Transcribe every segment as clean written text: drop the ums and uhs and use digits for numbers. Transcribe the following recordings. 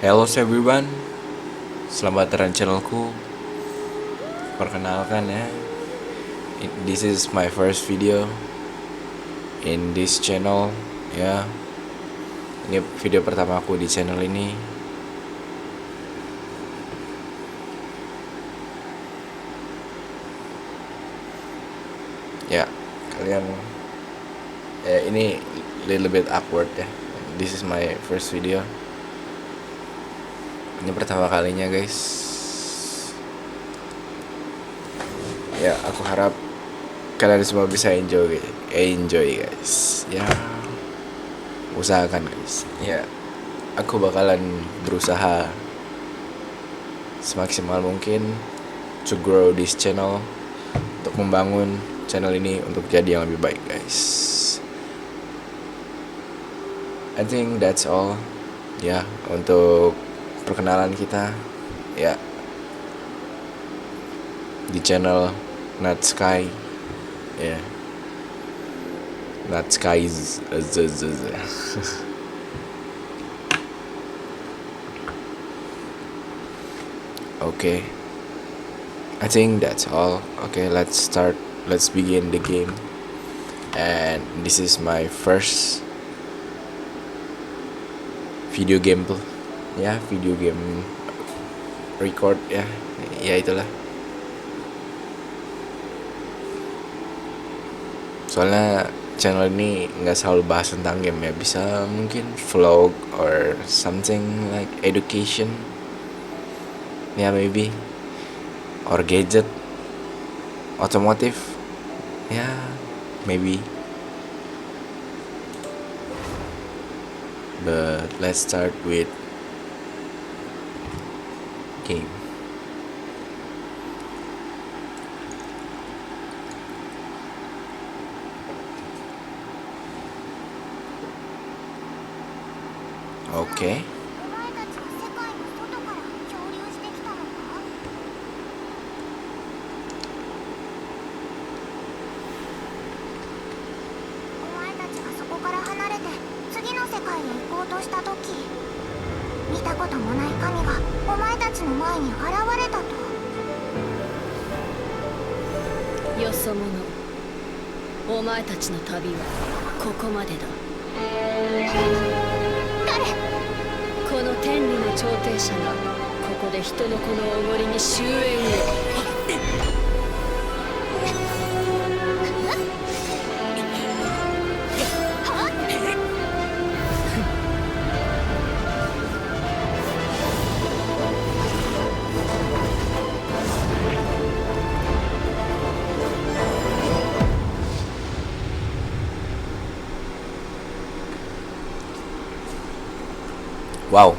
Hello everyone, selamat datang channelku. Perkenalkan ya, this is my first video in this channel ya. Ini video pertama aku di channel ini. Ya, kalian ini little bit awkward ya. This is my first video. Ini pertama kalinya guys. Ya, aku harap kalian semua bisa enjoy guys. Ya, usahakan guys. Ya, aku bakalan berusaha semaksimal mungkin to grow this channel, untuk membangun channel ini untuk jadi yang lebih baik guys. I think that's all ya untuk perkenalan kita ya di channel Not Sky ya. Not Skies. Okay, I think that's all. Okay, let's begin the game. And this is my first video game record ya itulah. Soalnya channel ini nggak selalu bahas tentang game ya, bisa mungkin vlog or something like education ya, maybe, or gadget, otomotif ya, maybe. But let's start with game. Okay. お前たちは世界の外から漂流してきたのか？お前たちがそこから離れて次の世界へ行こうとした時、見たこともない神がお前たちの前に現れたと。よそ者、お前たちの旅はここまでだ。誰？この天理の調停者がここで人の子のおごりに終焉を。Wow.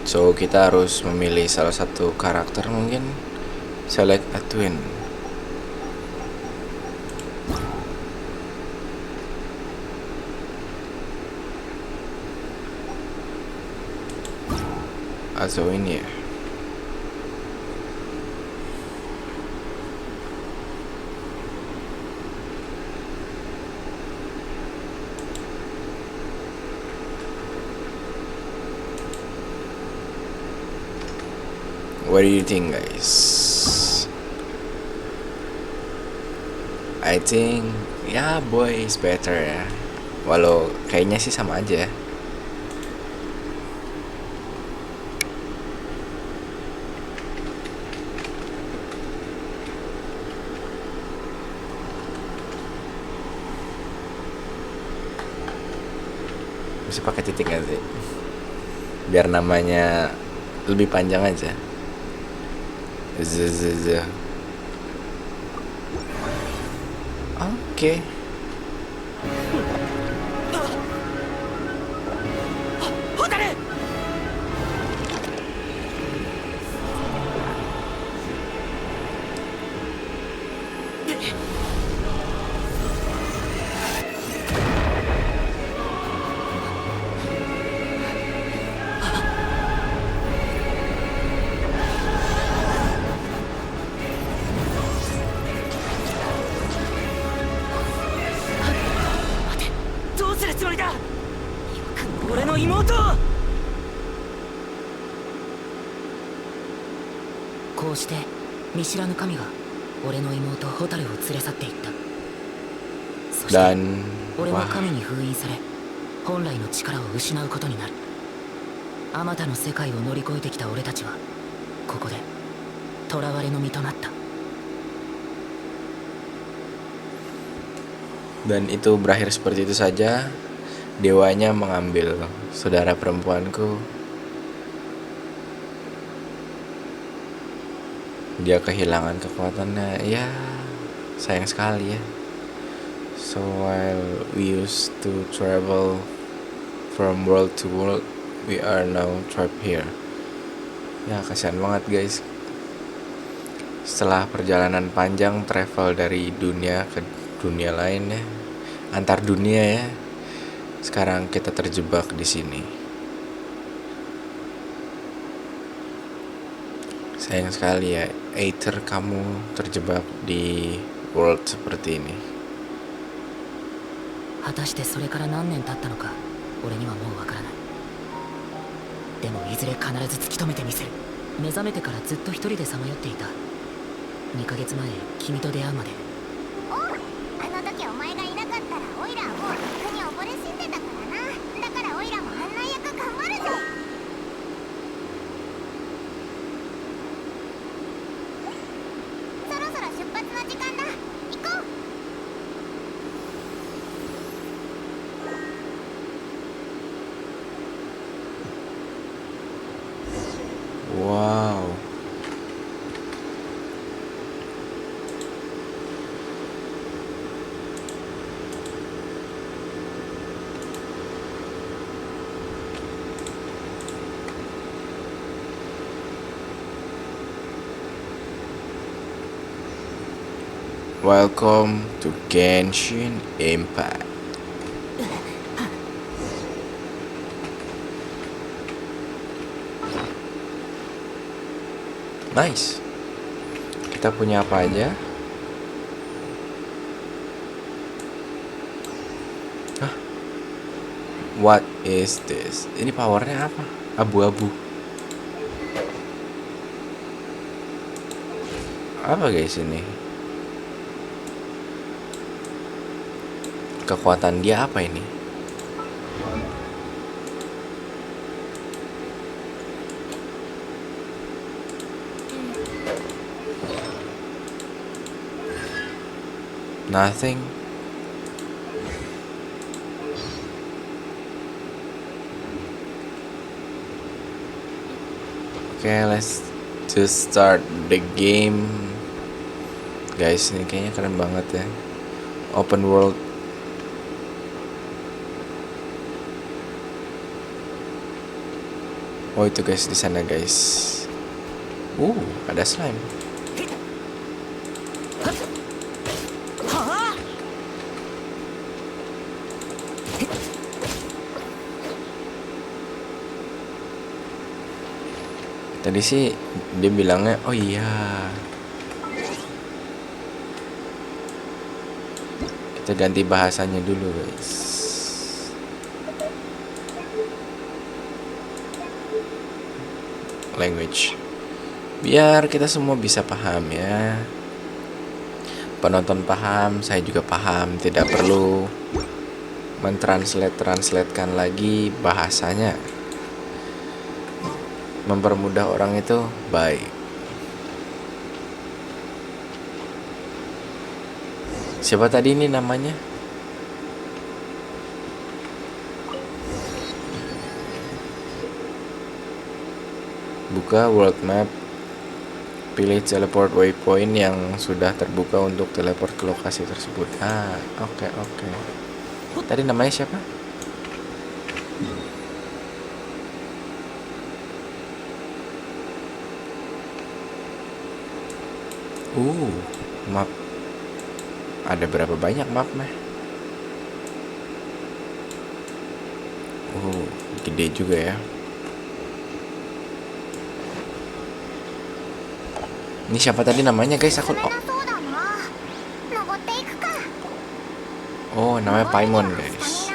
So kita harus memilih salah satu karakter mungkin. Select a twin. Atau ini ya. What do you think guys? I think ya boy is better ya. Walau kayaknya sih sama aja. Bisa pakai titik gak sih? Biar namanya lebih panjang aja. Oke. 妹。こうして見知らぬ神が俺の妹ホタルを連れ去っていった。そして Dan 俺は wah, 神に封印され本来の力を失うことになる。あまたの世界を乗り越えてきた俺たちはここで囚われの身となった。 dan itu berakhir seperti itu saja. Dewanya mengambil saudara perempuanku. Dia kehilangan kekuatannya. Ya, sayang sekali ya. So while we used to travel from world to world, we are now trapped here. Ya, kasihan banget guys. Setelah perjalanan panjang travel dari dunia ke dunia lain ya, antar dunia ya, sekarang kita terjebak di sini. Sayang sekali ya, Aether, kamu terjebak di world seperti ini. 果たしてそれから何年経ったのか俺にはもうわからない。でもいずれ必ず突き止めてみせる。目覚めてからずっと一人でさまよっていた。2ヶ月前君と出会うまで。おう、あの時お前がいなかったらオイラはもう逆に溺れ死んでたからな。だからオイラも案内役頑張るぜ。そろそろ出発の時間だ。行こう。 Wow. Welcome to Genshin Impact. Nice. Kita punya apa aja? Hah? What is this? Ini powernya apa? Abu-abu. Apa guys ini? Kekuatan dia apa ini? Nothing. Okay, let's just start the game. Guys, ini kayaknya keren banget ya. Open world. Oh, itu guys di sana guys. Ada slime. Tadi sih dia bilangnya, oh iya, kita ganti bahasanya dulu guys. Language, biar kita semua bisa paham ya. Penonton paham, saya juga paham. Tidak perlu mentranslatekan lagi bahasanya. Mempermudah orang itu baik. Siapa tadi ini namanya? Buka world map. Pilih teleport waypoint yang sudah terbuka untuk teleport ke lokasi tersebut. Oke. Tadi namanya siapa? Map. Ada berapa banyak mapnya? Gede juga ya. Ini siapa tadi namanya guys? Oh, namanya Paimon guys.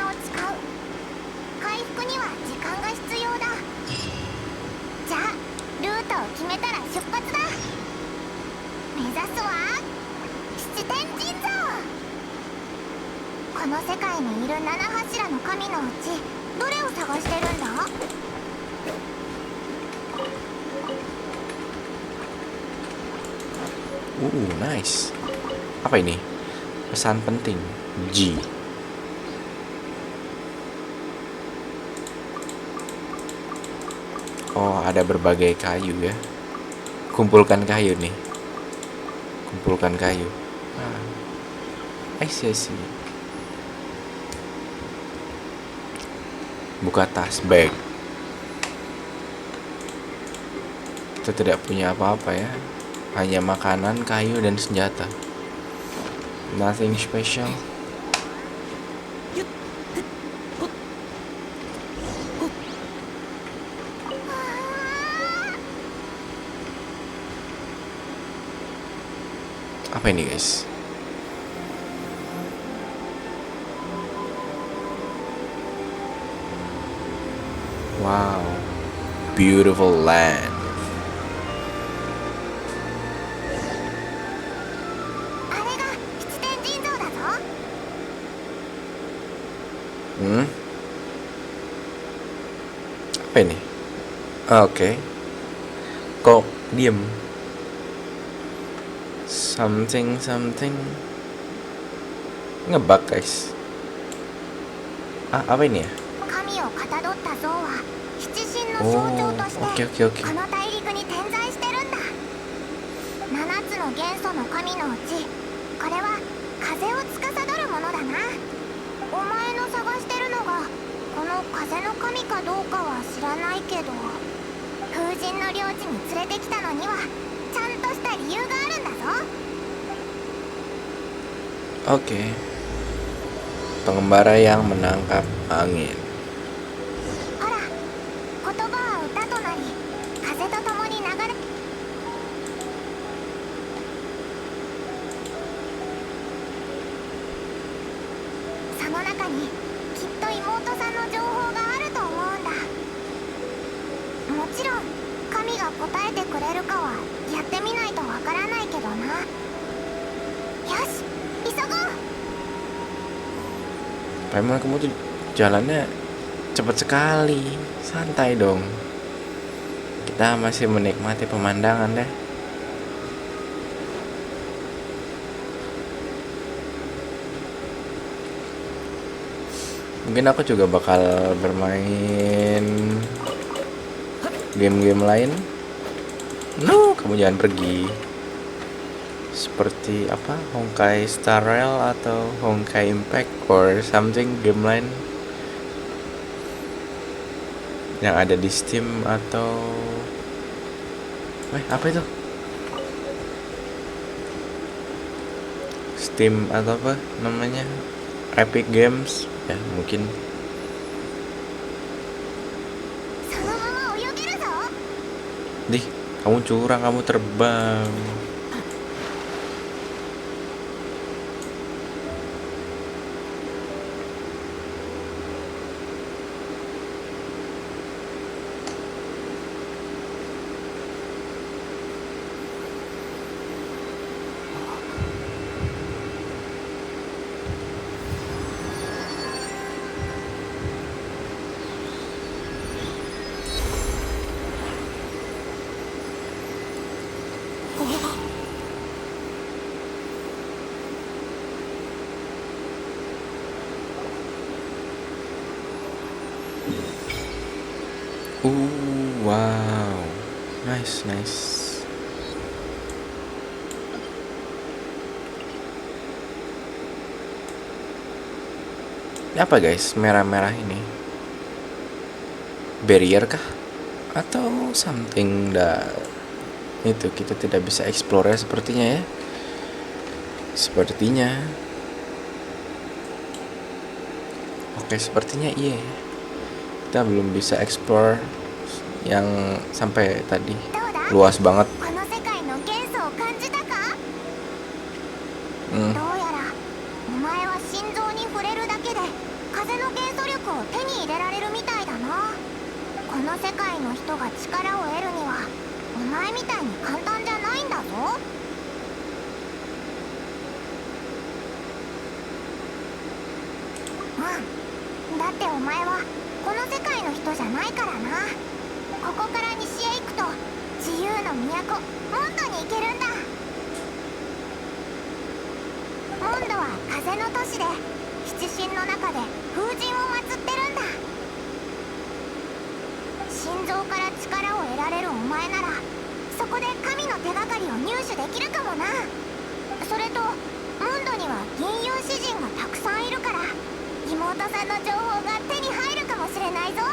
は七天神像。この世界にいる七柱の神のうちどれを探してるんだ？ Nice. Apa ini? Pesan penting. G. Oh, ada berbagai kayu ya. Kumpulkan kayu nih. Kumpulkan kayu. I see. Buka tas, bag. Kita tidak punya apa-apa ya. Hanya makanan, kayu, dan senjata. Nothing special. Apa ini guys? Wow, beautiful land. あれが七天神像だぞ。 Apa ini? Oke. Kok diem? Something ngebug guys. Apa ini ya? 神をかたどった像は七神の象徴として oke. この大陸に点在してるんだ。7つの元素の神のうちこれは風を司るものだな。お前の探してるのがこの風の神かどうかは知らないけど、風神の領地に連れてきたのにはちゃんとした理由があるんだぞ。 Oke. Pengembara yang menangkap angin. ほら、言葉は歌となり風と共に流れ、その中にきっと妹さんの情報があると思うんだ。もちろん神が答えてくれるかはやってみないとわからないけどな。よし、急ごう。 Memang kamu tuh jalannya cepat sekali. Santai dong. Kita masih menikmati pemandangan deh. Mungkin aku juga bakal bermain game-game lain. No, kamu jangan pergi. Seperti apa? Honkai Star Rail atau Honkai Impact or something, game lain yang ada di Steam atau apa itu? Steam atau apa namanya? Epic Games ya mungkin. そのまま泳げるぞ。 Dih, kamu curang, kamu terbang. Wow, nice. Ini apa guys, merah-merah ini? Barrier kah? Atau something itu kita tidak bisa explore sepertinya ya. Sepertinya. Oke, sepertinya iya. Kita belum bisa explore yang sampai tadi. どうだ？ Luas banget. この世界の元素を感じたか？ Hmm. どうやらお前は心臓に触れるだけで風の元素力を手に入れられるみたいだな。この世界の人が力を得るにはお前みたいに簡単じゃないんだぞ。な。だってお前はこの世界の人じゃないからな。ここから西へ行くと自由の都モンドに行けるんだ。モンドは風の都市で七神の中で風神を祀ってるんだ。心臓から力を得られるお前ならそこで神の手がかりを入手できるかもな。それとモンドには銀融詩人がたくさんいるから妹さんの情報が手に入るかもしれないぞ。よ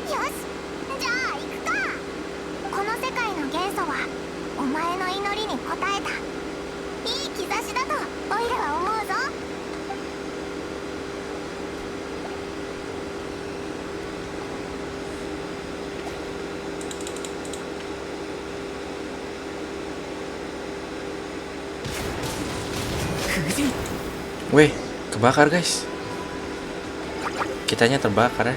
し、じゃあ行くか。この世界の元素はお前の祈りに応えたいい兆しだとオイラは思うぞ。Weh, kebakar guys. Kitanya terbakar ya.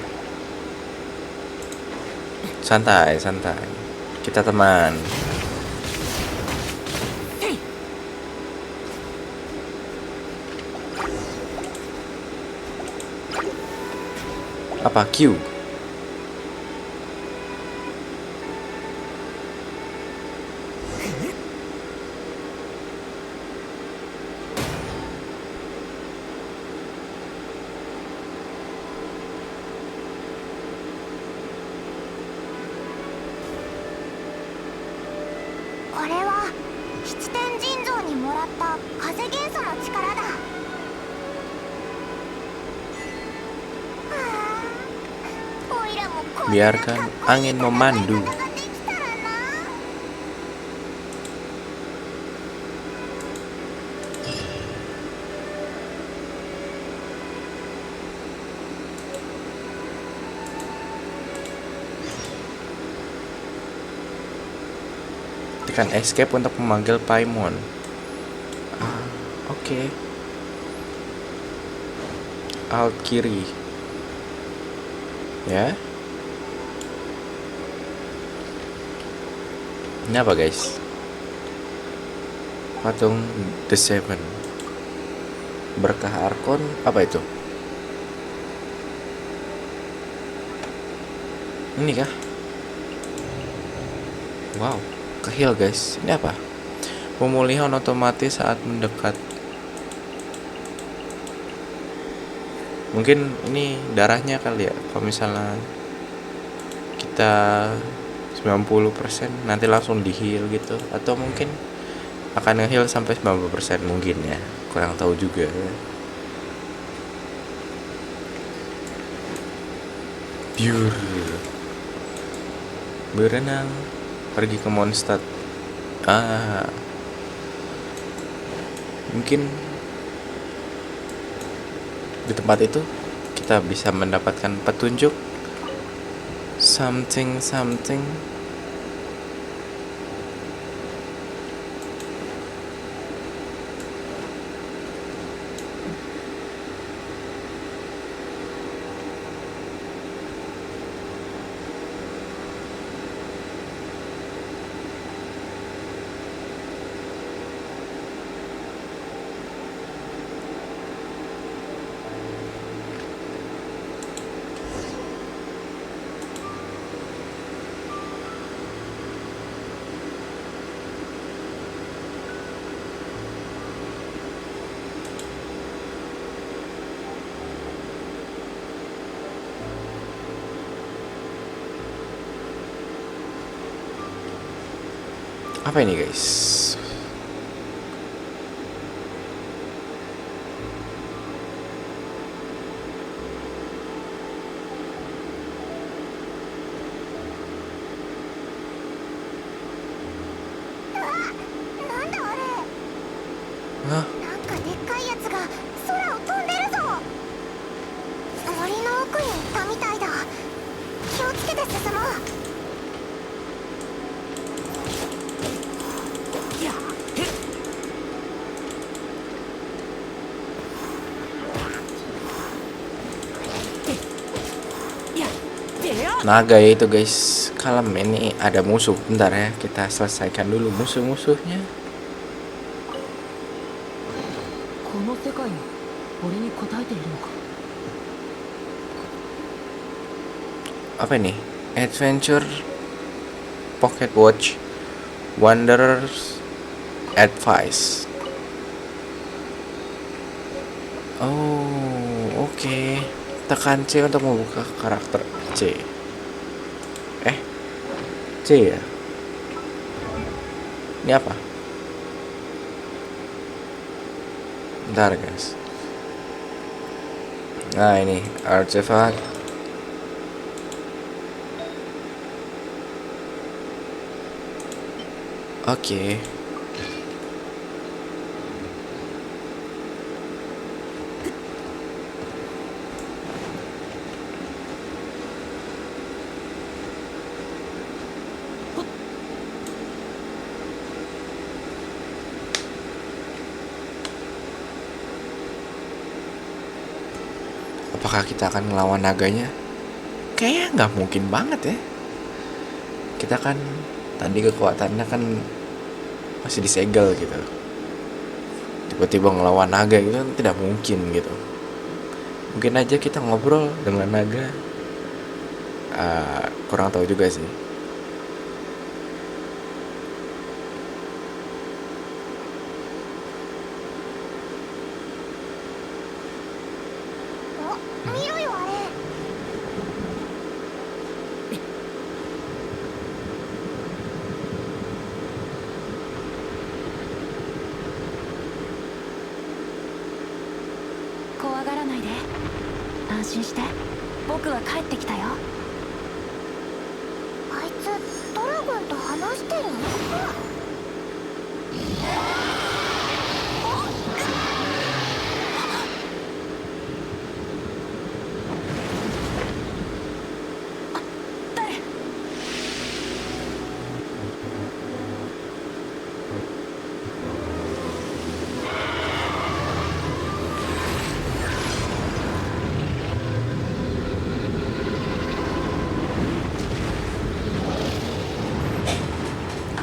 Santai, santai. Kita teman. Apa Q? Biarkan angin memandu. Tekan escape untuk memanggil Paimon. Oke. Alt kiri. Ya. Ini apa guys? Patung The Seven. Berkah Arkon. Apa itu? Ini kah? Wow, kehil guys. Ini apa? Pemulihan otomatis saat mendekat. Mungkin ini darahnya kali ya. Kalau misalnya kita 90% nanti langsung di heal gitu, atau mungkin akan nge-heal sampai 90% mungkin ya, kurang tahu juga ya. Pure berenang pergi ke Mondstadt. Mungkin di tempat itu kita bisa mendapatkan petunjuk something. Apa ini guys? Hah? なんかでっかいやつが空を飛んでるぞ。森の奥に行ったみたいだ。気をつけて進もう。Naga ya itu guys. Kalem, ini ada musuh. Bentar ya, kita selesaikan dulu musuh-musuhnya. この世界も俺に応えているのか。Apa ini? Adventure Pocket Watch Wanderer's Advice. Oh, oke. Tekan C untuk membuka karakter C. C ya? Ini apa? Bentar guys. Nah ini artifact. Oke. Apakah kita akan ngelawan naganya? Kayaknya nggak mungkin banget ya. Kita kan tadi kekuatannya kan masih disegel gitu. Tiba-tiba ngelawan naga itu kan tidak mungkin gitu. Mungkin aja kita ngobrol dengan naga. Kurang tahu juga sih.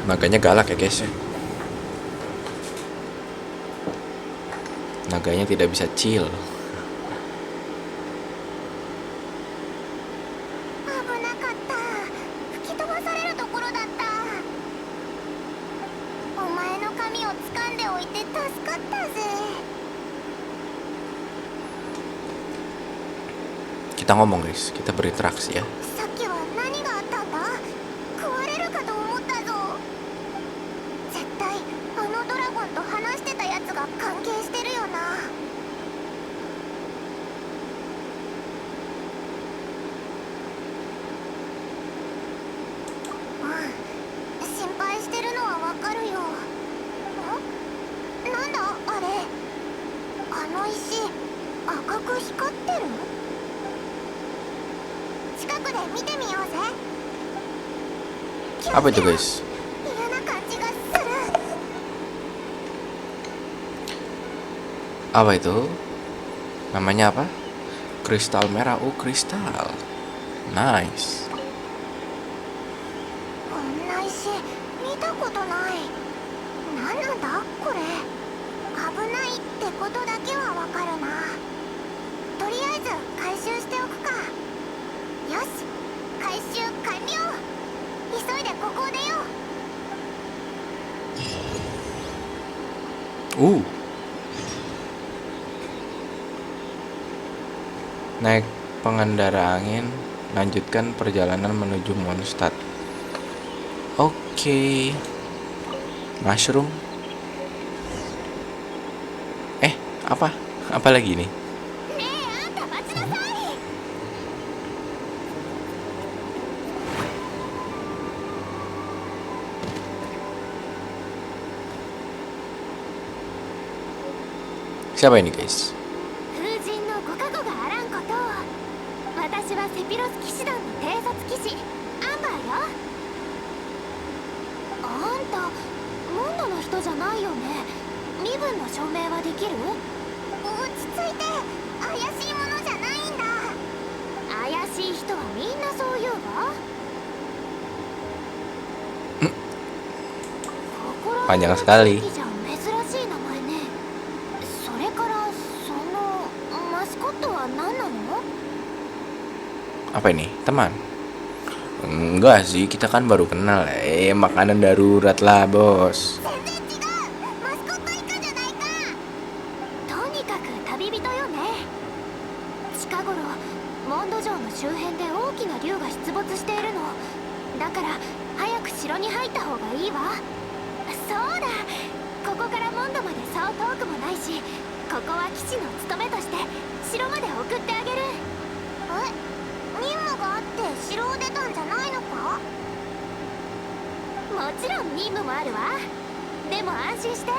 Naganya galak ya guys ya. Naganya tidak bisa chill. Kita ngomong guys, kita berinteraksi ya. Apa itu guys? Apa itu? Namanya apa? Kristal merah. Oh, kristal. Nice. Naik pengendara angin, lanjutkan perjalanan menuju Mondstadt. Oke. Mushroom. Apa? Apa lagi nih? Siapa ini guys? Panjang sekali. Apa ini? Teman? Enggak sih, kita kan baru kenal. Makanan darurat lah, bos. 全然違う。マスコットイカじゃないか。とにかく旅人よね。近頃モンド城の周辺で大きな竜が出没しているのだから早く城に入った方がいいわ。そうだ、ここからモンドまでそう遠くもないし、ここは騎士の務めとして城まで送ってあげる。任務があって城を出たんじゃないのか。もちろん任務もあるわ。でも安心して、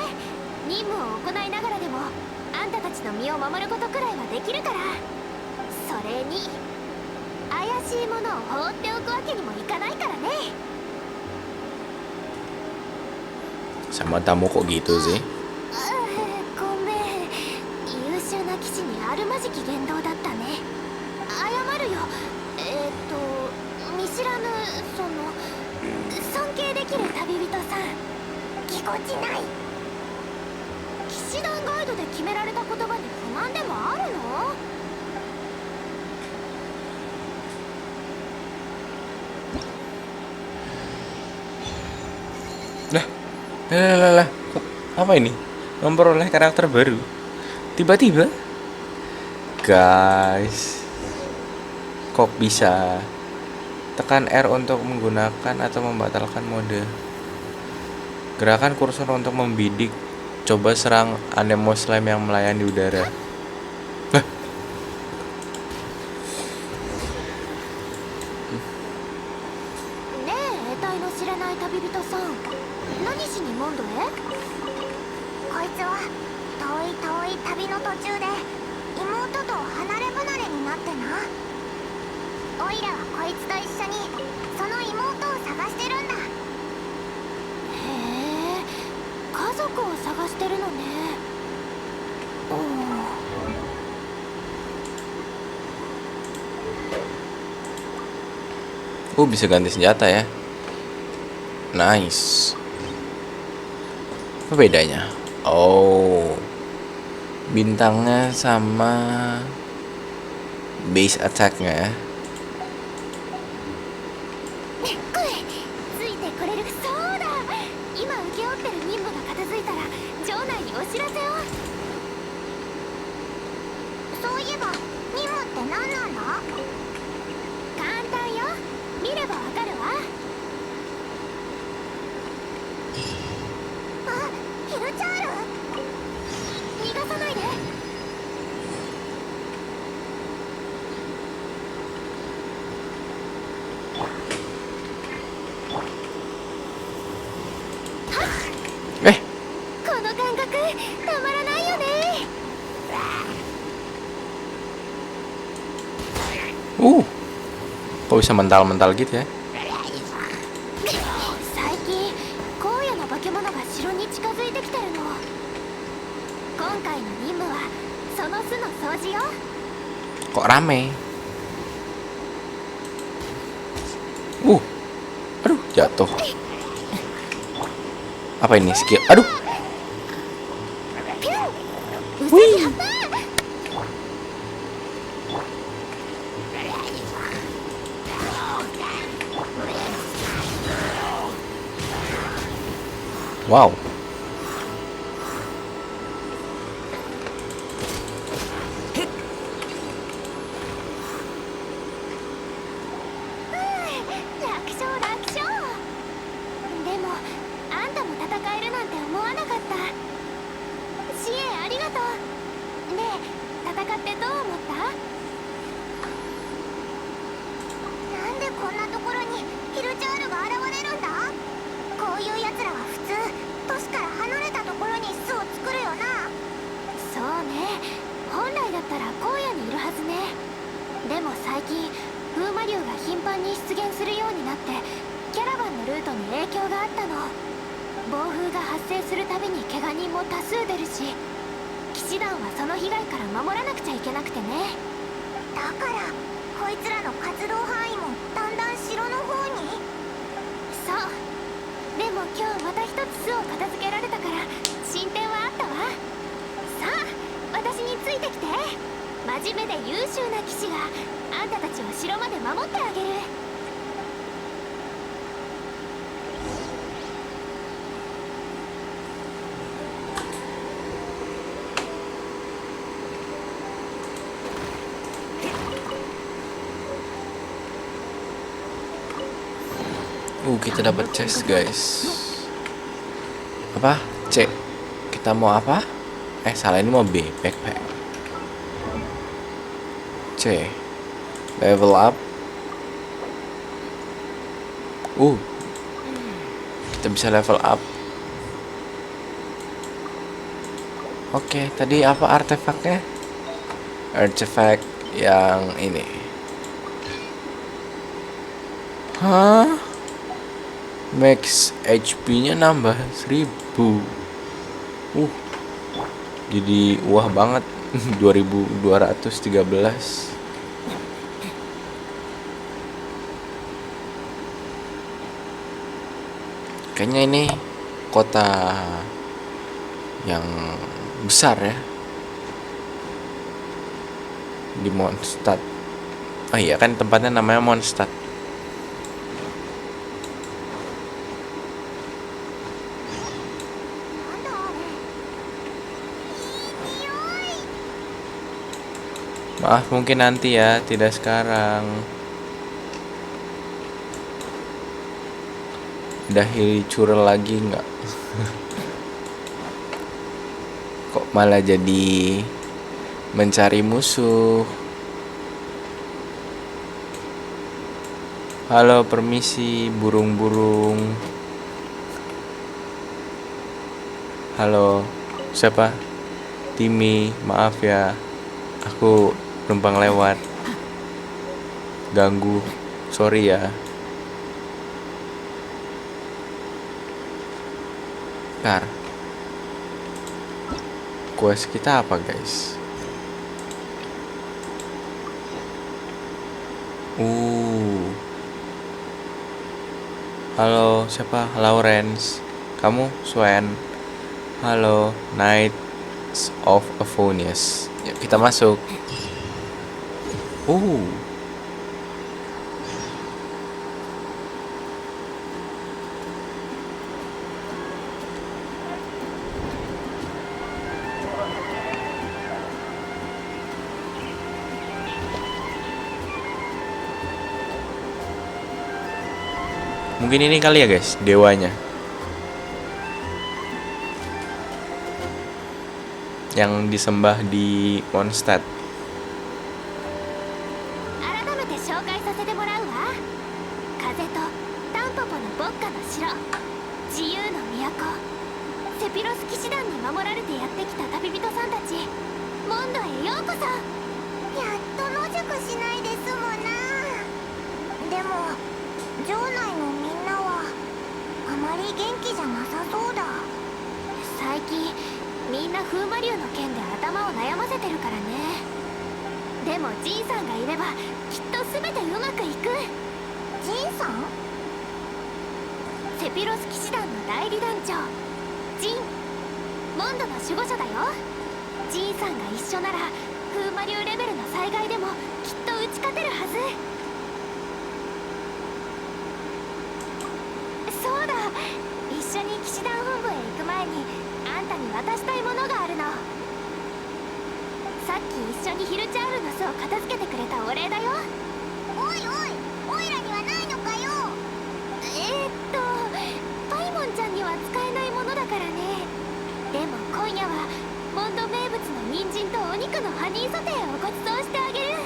任務を行いながらでもあんたたちの身を守ることくらいはできるから。それに怪しいものを放っておくわけにもいかないからね。 Sama tamu kok gitu sih? ごめん、優秀な騎士にあるまじき言動だったね。謝るよ。見知らぬ尊敬できる旅人さん、ぎこちない。騎士団ガイドで決められた言葉に不満でもあるの？ Lah, apa ini? Memperoleh karakter baru. Tiba-tiba, guys, kok bisa? Tekan R untuk menggunakan atau membatalkan mode. Gerakan kursor untuk membidik. Coba serang Anemo Slime yang melayang di udara. Lah. ねえ、得体の知らない旅人さん、何しにモンドへ？こいつは遠い遠い旅の途中で妹と離れ離れになってな。オイラはこいつと一緒にその妹を探してるんだ。へえ、家族を探してるのね。Bisa ganti senjata ya. Nice. Apa bedanya? Oh, bintangnya sama base attack-nya ya. ついてこれる。そうだ、今請け負ってる任務が片付いたら城内にお知らせを。そういえば任務って何なんだ？簡単よ、見ればわかるわ。あ、ヒルチャール、逃がさないで。この感覚たまらないよね。Kok bisa mental-mental gitu ya? 最近荒野の化け物が城に近づいてきてるの。今回の任務はその巣の掃除よ。 Kok rame? Aduh, jatuh. Apa ini skill? Aduh. Wih. Wow. Kita dapat chest guys. Apa? C. Kita mau apa? Salah, ini mau B. Backpack. C. Level up. Kita bisa level up. Oke, tadi apa artefaknya? Artefak yang ini. Hah? Max HP-nya nambah 1000. Jadi wah banget. 2213. Kayaknya ini kota yang besar ya, di Mondstadt. Oh iya kan tempatnya namanya Mondstadt. Maaf mungkin nanti ya, tidak sekarang. Dahi curel lagi nggak? Kok malah jadi mencari musuh? Halo, permisi burung-burung. Halo, siapa? Timmy, maaf ya, aku numpang lewat, ganggu, sorry ya. Bentar, quest kita apa guys? Halo, siapa? Lawrence. Kamu Swan. Halo, Knights of Avonius. Yuk kita masuk. Mungkin ini kali ya guys, dewanya yang disembah di Mondstadt. 改めて紹介させてもらうわ。風とタンポポの牧歌の城、自由の都、セピロス騎士団に守られてやってきた旅人さんたち、モンドへようこそ。やっと野宿しないで済むな。でも城内のみんなはあまり元気じゃなさそうだ。最近みんな風魔竜の件で頭を悩ませてるからね。でもジンさんがいればきっと全てうまくいく。ジンさん？セピロス騎士団の代理団長ジン、モンドの守護者だよ。ジンさんが一緒なら風魔竜レベルの災害でもきっと打ち勝てるはず。そうだ、一緒に騎士団本部へ行く前にあんたに渡したいものがあるの。さっき一緒にヒルチャールの巣を片付けてくれたお礼だよ。おいおい、オイラにはないのかよ。パイモンちゃんには使えないものだからね。でも今夜はモンド名物の人参とお肉のハニーソテーをご馳走してあげる。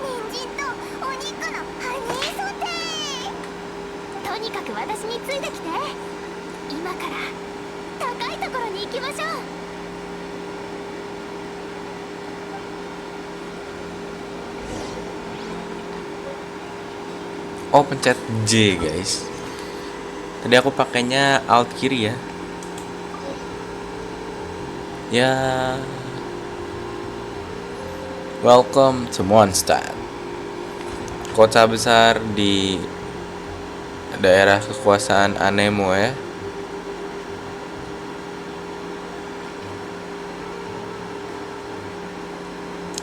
人参とお肉のハニーソテー。とにかく私についてきて。今から高いところに行きましょう。Oh, pencet J guys. Tadi aku pakainya alt kiri ya. Welcome to Mondstadt, kota besar di daerah kekuasaan Anemo ya.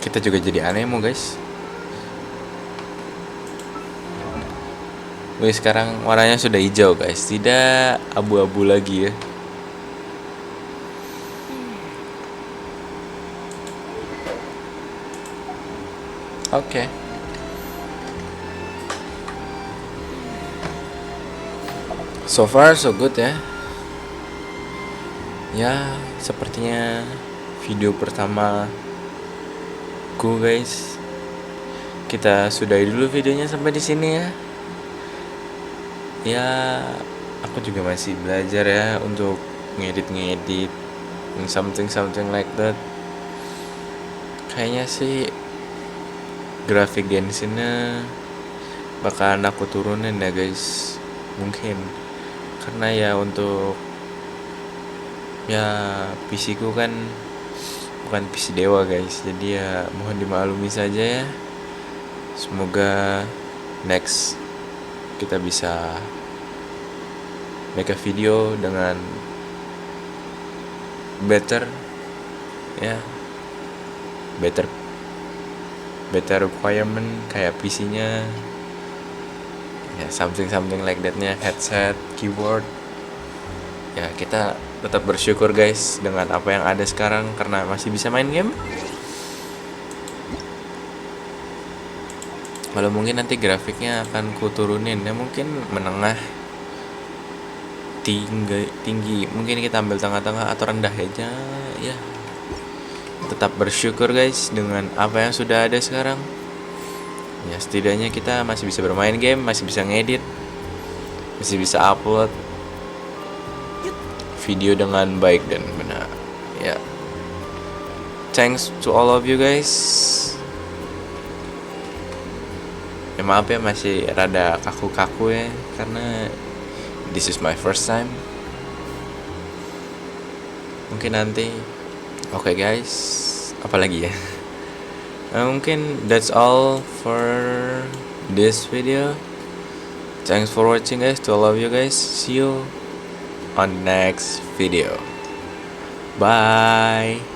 Kita juga jadi Anemo guys. Wih, sekarang warnanya sudah hijau guys, tidak abu-abu lagi ya. Oke. So far so good ya. Ya, sepertinya video pertama ku guys. Kita sudahi dulu videonya sampai di sini ya. Ya, aku juga masih belajar ya untuk ngedit something like that. Kayaknya sih grafik Genshinnya bakalan aku turunin ya guys, mungkin karena ya untuk ya PC ku kan bukan PC dewa guys, jadi ya mohon dimaklumi saja ya. Semoga next kita bisa make a video dengan better ya, better requirement kayak PC-nya ya, something like that-nya, headset, keyboard. Ya kita tetap bersyukur guys dengan apa yang ada sekarang karena masih bisa main game. Kalau mungkin nanti grafiknya akan ku turunin ya, mungkin menengah, tinggi mungkin kita ambil tengah-tengah atau rendah aja ya. Tetap bersyukur guys dengan apa yang sudah ada sekarang. Ya setidaknya kita masih bisa bermain game, masih bisa ngedit, masih bisa upload video dengan baik dan benar ya. Thanks to all of you guys. Ya maaf ya masih rada kaku-kaku ya, karena this is my first time. Mungkin nanti oke guys, apalagi ya. Mungkin that's all for this video. Thanks for watching guys, to all of you guys. See you on next video. Bye.